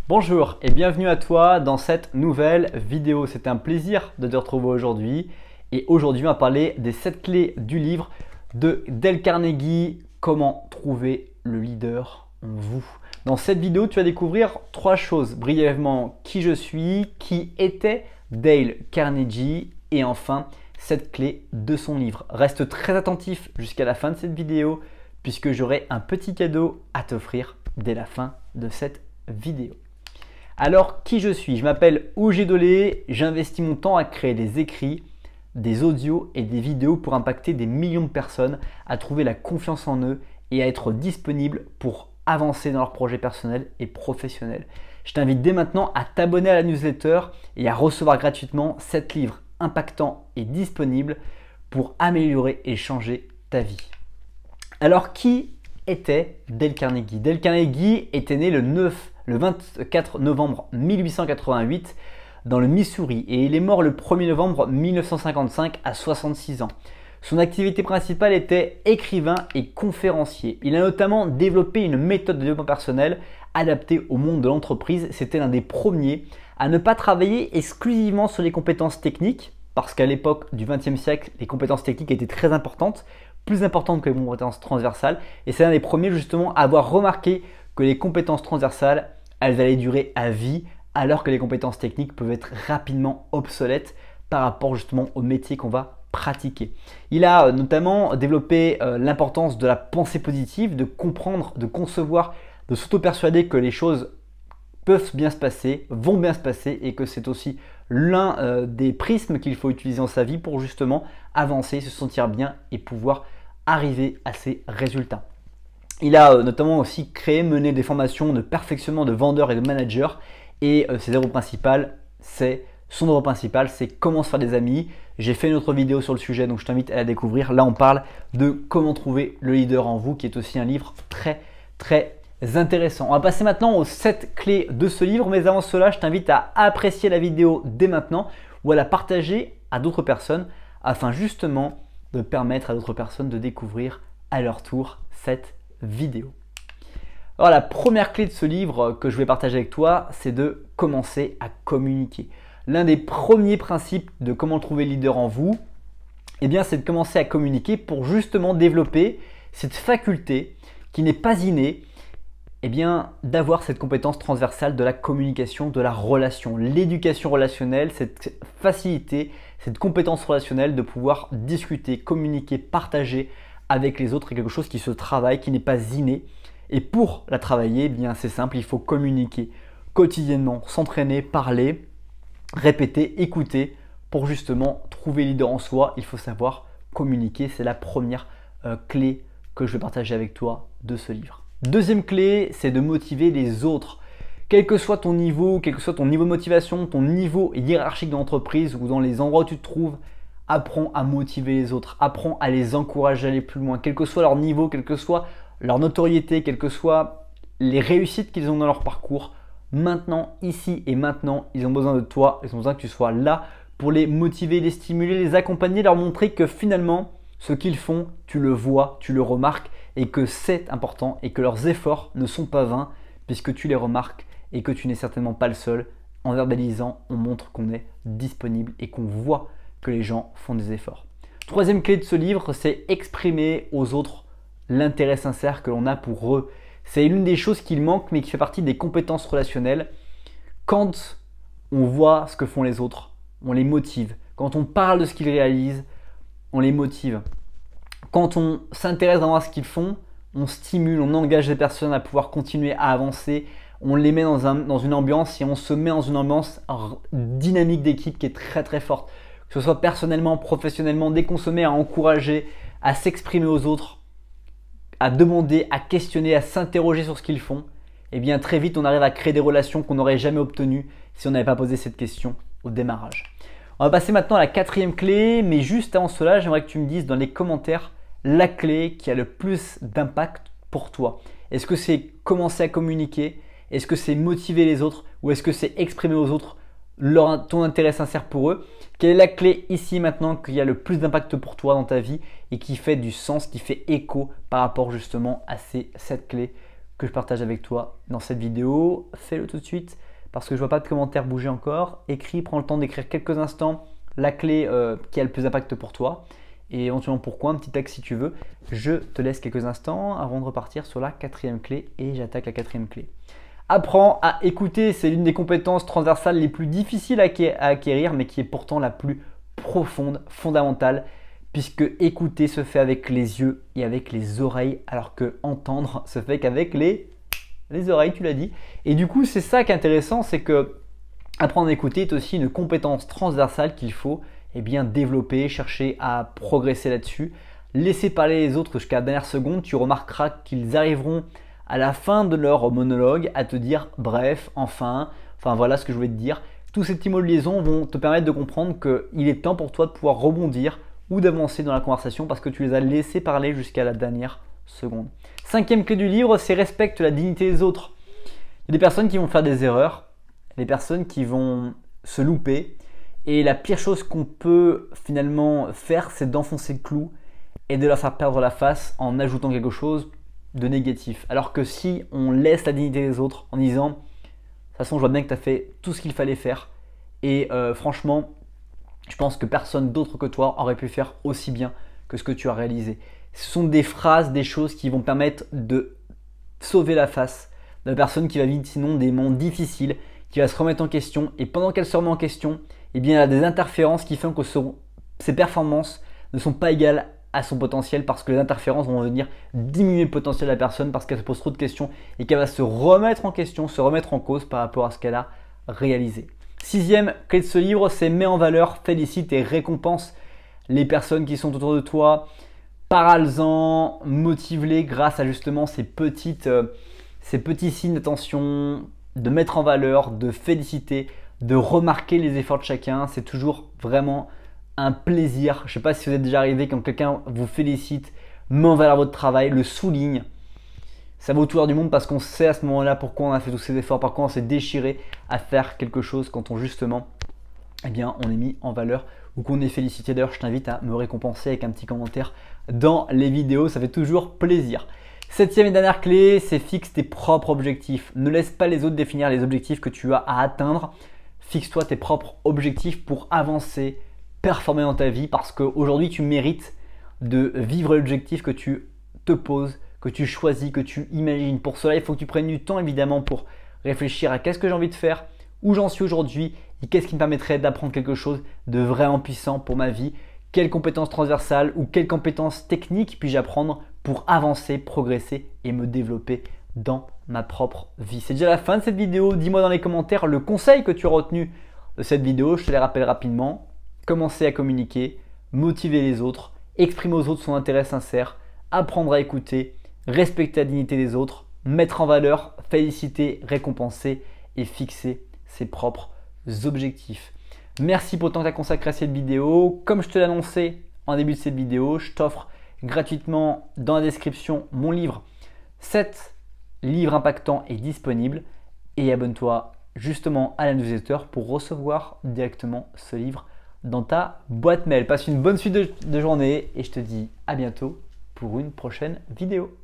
Bonjour et bienvenue à toi dans cette nouvelle vidéo. C'est un plaisir de te retrouver aujourd'hui. Et aujourd'hui, on va parler des 7 clés du livre de Dale Carnegie, Comment trouver le leader en vous. Dans cette vidéo, tu vas découvrir 3 choses brièvement: qui je suis, qui était Dale Carnegie et enfin 7 clés de son livre. Reste très attentif jusqu'à la fin de cette vidéo puisque j'aurai un petit cadeau à t'offrir dès la fin de cette vidéo. Alors, qui je suis? Je m'appelle Oger Dolé, j'investis mon temps à créer des écrits, des audios et des vidéos pour impacter des millions de personnes à trouver la confiance en eux et à être disponibles pour avancer dans leurs projets personnels et professionnels. Je t'invite dès maintenant à t'abonner à la newsletter et à recevoir gratuitement 7 livres impactants et disponibles pour améliorer et changer ta vie. Alors, qui était Dale Carnegie? Dale Carnegie était né le 24 novembre 1888 dans le Missouri et il est mort le 1er novembre 1955 à 66 ans. Son activité principale était écrivain et conférencier. Il a notamment développé une méthode de développement personnel adaptée au monde de l'entreprise. C'était l'un des premiers à ne pas travailler exclusivement sur les compétences techniques, parce qu'à l'époque du XXe siècle, les compétences techniques étaient très importantes, plus importantes que les compétences transversales. Et c'est l'un des premiers justement à avoir remarqué que les compétences transversales, elles allaient durer à vie, alors que les compétences techniques peuvent être rapidement obsolètes par rapport justement au métier qu'on va pratiquer. Il a notamment développé l'importance de la pensée positive, de comprendre, de concevoir, de s'auto-persuader que les choses peuvent bien se passer, vont bien se passer et que c'est aussi l'un des prismes qu'il faut utiliser dans sa vie pour justement avancer, se sentir bien et pouvoir arriver à ses résultats. Il a notamment aussi créé, mené des formations de perfectionnement de vendeurs et de managers et son œuvre principale, c'est comment se faire des amis. J'ai fait une autre vidéo sur le sujet, donc je t'invite à la découvrir. Là, on parle de comment trouver le leader en vous, qui est aussi un livre très intéressant. On va passer maintenant aux 7 clés de ce livre, mais avant cela, je t'invite à apprécier la vidéo dès maintenant ou à la partager à d'autres personnes afin justement de permettre à d'autres personnes de découvrir à leur tour cette vidéo. Alors, la première clé de ce livre que je vais partager avec toi, c'est de commencer à communiquer. L'un des premiers principes de comment trouver le leader en vous, eh bien, c'est de commencer à communiquer pour justement développer cette faculté qui n'est pas innée, eh bien, d'avoir cette compétence transversale de la communication, de la relation, l'éducation relationnelle, cette facilité, cette compétence relationnelle de pouvoir discuter, communiquer, partager avec les autres est quelque chose qui se travaille, qui n'est pas inné. Et pour la travailler, eh bien, c'est simple, il faut communiquer quotidiennement, s'entraîner, parler, répéter, écouter pour justement trouver le leader en soi. Il faut savoir communiquer, c'est la première clé que je vais partager avec toi de ce livre. Deuxième clé, c'est de motiver les autres. Quel que soit ton niveau, quel que soit ton niveau de motivation, ton niveau hiérarchique dans l'entreprise ou dans les endroits où tu te trouves, apprends à motiver les autres, apprends à les encourager à aller plus loin, quel que soit leur niveau, quelle que soit leur notoriété, quelles que soient les réussites qu'ils ont dans leur parcours. Maintenant, ici et maintenant, ils ont besoin de toi, ils ont besoin que tu sois là pour les motiver, les stimuler, les accompagner, leur montrer que finalement, ce qu'ils font, tu le vois, tu le remarques et que c'est important et que leurs efforts ne sont pas vains puisque tu les remarques et que tu n'es certainement pas le seul. En verbalisant, on montre qu'on est disponible et qu'on voit que les gens font des efforts. Troisième clé de ce livre, c'est exprimer aux autres l'intérêt sincère que l'on a pour eux. C'est l'une des choses qui manque mais qui fait partie des compétences relationnelles. Quand on voit ce que font les autres, on les motive. Quand on parle de ce qu'ils réalisent, on les motive. Quand on s'intéresse vraiment à ce qu'ils font, on stimule, on engage les personnes à pouvoir continuer à avancer. On les met dans une ambiance et on se met dans une ambiance dynamique d'équipe qui est très forte. Que ce soit personnellement, professionnellement, dès qu'on se met à encourager, à s'exprimer aux autres, à demander, à questionner, à s'interroger sur ce qu'ils font, eh bien très vite on arrive à créer des relations qu'on n'aurait jamais obtenues si on n'avait pas posé cette question au démarrage. On va passer maintenant à la 4e clé, mais juste avant cela, j'aimerais que tu me dises dans les commentaires la clé qui a le plus d'impact pour toi. Est-ce que c'est commencer à communiquer? Est-ce que c'est motiver les autres? Ou est-ce que c'est exprimer aux autres ton intérêt sincère pour eux? Quelle est la clé ici maintenant qui a le plus d'impact pour toi dans ta vie et qui fait du sens, qui fait écho par rapport justement à ces 7 clés que je partage avec toi dans cette vidéo. Fais-le tout de suite parce que je ne vois pas de commentaires bouger encore. Écris, prends le temps d'écrire quelques instants la clé qui a le plus d'impact pour toi et éventuellement pourquoi, un petit texte si tu veux. Je te laisse quelques instants avant de repartir sur la 4e clé et j'attaque la 4e clé. Apprends à écouter, c'est l'une des compétences transversales les plus difficiles à acquérir mais qui est pourtant la plus profonde, fondamentale, puisque écouter se fait avec les yeux et avec les oreilles alors que entendre se fait qu'avec les oreilles, tu l'as dit. Et du coup, c'est ça qui est intéressant, c'est que apprendre à écouter est aussi une compétence transversale qu'il faut développer, chercher à progresser là-dessus. Laisser parler les autres jusqu'à la dernière seconde, tu remarqueras qu'ils arriveront à la fin de leur monologue à te dire bref, enfin voilà ce que je voulais te dire. Tous ces petits mots de liaison vont te permettre de comprendre qu'il est temps pour toi de pouvoir rebondir ou d'avancer dans la conversation parce que tu les as laissés parler jusqu'à la dernière seconde. 5e clé du livre, c'est respecte la dignité des autres. Il y a des personnes qui vont faire des erreurs, des personnes qui vont se louper et la pire chose qu'on peut finalement faire, c'est d'enfoncer le clou et de leur faire perdre la face en ajoutant quelque chose de négatif. Alors que si on laisse la dignité des autres en disant de toute façon je vois bien que tu as fait tout ce qu'il fallait faire et franchement je pense que personne d'autre que toi aurait pu faire aussi bien que ce que tu as réalisé. Ce sont des phrases, des choses qui vont permettre de sauver la face de la personne qui va vivre sinon des moments difficiles, qui va se remettre en question et pendant qu'elle se remet en question, il y a des interférences qui font que ses performances ne sont pas égales à son potentiel parce que les interférences vont venir diminuer le potentiel de la personne parce qu'elle se pose trop de questions et qu'elle va se remettre en question, se remettre en cause par rapport à ce qu'elle a réalisé. 6e clé de ce livre, c'est mets en valeur, félicite et récompense les personnes qui sont autour de toi. Parle-en, motive-les grâce à justement ces petits signes d'attention, de mettre en valeur, de féliciter, de remarquer les efforts de chacun. C'est toujours vraiment un plaisir. Je ne sais pas si vous êtes déjà arrivé quand quelqu'un vous félicite, met en valeur votre travail, le souligne. Ça vaut tout l'or du monde parce qu'on sait à ce moment-là pourquoi on a fait tous ces efforts, pourquoi on s'est déchiré à faire quelque chose quand on justement, on est mis en valeur ou qu'on est félicité. D'ailleurs, je t'invite à me récompenser avec un petit commentaire dans les vidéos, ça fait toujours plaisir. 7e et dernière clé, c'est fixe tes propres objectifs. Ne laisse pas les autres définir les objectifs que tu as à atteindre. Fixe-toi tes propres objectifs pour avancer, performer dans ta vie parce qu'aujourd'hui, tu mérites de vivre l'objectif que tu te poses, que tu choisis, que tu imagines. Pour cela, il faut que tu prennes du temps évidemment pour réfléchir à qu'est-ce que j'ai envie de faire, où j'en suis aujourd'hui et qu'est-ce qui me permettrait d'apprendre quelque chose de vraiment puissant pour ma vie. Quelles compétences transversales ou quelles compétences techniques puis-je apprendre pour avancer, progresser et me développer dans ma propre vie. C'est déjà la fin de cette vidéo. Dis-moi dans les commentaires le conseil que tu as retenu de cette vidéo. Je te les rappelle rapidement. Commencer à communiquer, motiver les autres, exprimer aux autres son intérêt sincère, apprendre à écouter, respecter la dignité des autres, mettre en valeur, féliciter, récompenser et fixer ses propres objectifs. Merci pour le temps que tu as consacré à cette vidéo. Comme je te l'ai annoncé en début de cette vidéo, je t'offre gratuitement dans la description mon livre 7 livres impactants est disponible et abonne-toi justement à la newsletter pour recevoir directement ce livre dans ta boîte mail. Passe une bonne suite de journée et je te dis à bientôt pour une prochaine vidéo.